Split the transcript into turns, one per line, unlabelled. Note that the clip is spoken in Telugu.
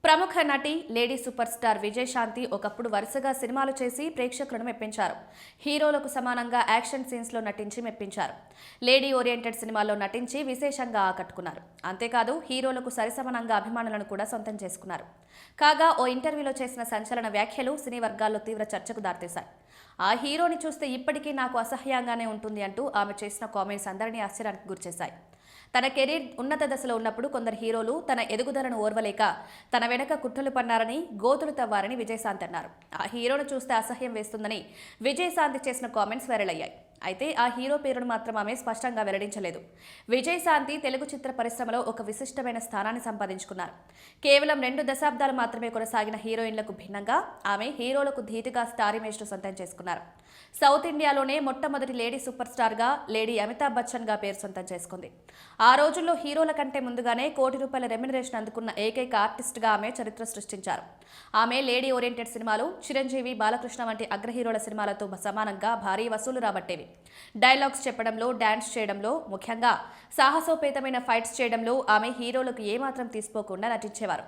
ప్రముఖ నటి లేడీ సూపర్ స్టార్ విజయశాంతి ఒకప్పుడు వరుసగా సినిమాలు చేసి ప్రేక్షకులను మెప్పించారు. హీరోలకు సమానంగా యాక్షన్ సీన్స్ లో నటించి మెప్పించారు. లేడీ ఓరియంటెడ్ సినిమాల్లో నటించి విశేషంగా ఆకట్టుకున్నారు. అంతేకాదు హీరోలకు సరిసమానంగా అభిమానులను కూడా సొంతం చేసుకున్నారు. కాగా ఓ ఇంటర్వ్యూలో చేసిన సంచలన వ్యాఖ్యలు సినీ వర్గాల్లో తీవ్ర చర్చకు దారితీశాయి. ఆ హీరోని చూస్తే ఇప్పటికీ నాకు అసహ్యంగానే ఉంటుంది అంటూ ఆమె చేసిన కామెంట్స్ అందరినీ ఆశ్చర్యానికి గురిచేశాయి. తన కెరీర్ ఉన్నత దశలో ఉన్నప్పుడు కొందరు హీరోలు తన ఎదుగుదలను ఓర్వలేక తన వెనక కుట్రలు పన్నారని, గోతులు తవ్వారని విజయశాంతి అన్నారు. ఆ హీరోను చూస్తే అసహ్యం వేస్తుందని విజయశాంతి చేసిన కామెంట్స్ వైరల్ అయ్యాయి. అయితే ఆ హీరో పేరును మాత్రం ఆమె స్పష్టంగా వెల్లడించలేదు. విజయశాంతి తెలుగు చిత్ర పరిశ్రమలో ఒక విశిష్టమైన స్థానాన్ని సంపాదించుకున్నారు. కేవలం 2 దశాబ్దాలు మాత్రమే కొనసాగిన హీరోయిన్లకు భిన్నంగా ఆమె హీరోలకు ధీటుగా స్టార్ ఇమేజ్ను సొంతం చేసుకున్నారు. సౌత్ ఇండియాలోనే మొట్టమొదటి లేడీ సూపర్ స్టార్గా లేడీ అమితాబ్ బచ్చన్గా పేరు సొంతం చేసుకుంది. ఆ రోజుల్లో హీరోల కంటే ముందుగానే ₹1 కోటి రెమ్యునరేషన్ అందుకున్న ఏకైక ఆర్టిస్ట్గా ఆమె చరిత్ర సృష్టించారు. ఆమె లేడీ ఓరియంటెడ్ సినిమాలు చిరంజీవి, బాలకృష్ణ వంటి అగ్ర హీరోల సినిమాలతో సమానంగా భారీ వసూలు రాబట్టేవి. డైలాగ్స్ చెప్పడంలో, డాన్స్ చేయడంలో, ముఖ్యంగా సాహసోపేతమైన ఫైట్స్ చేయడంలో ఆమె హీరోలకు ఏమాత్రం తీసిపోకుండా నటించేవారు.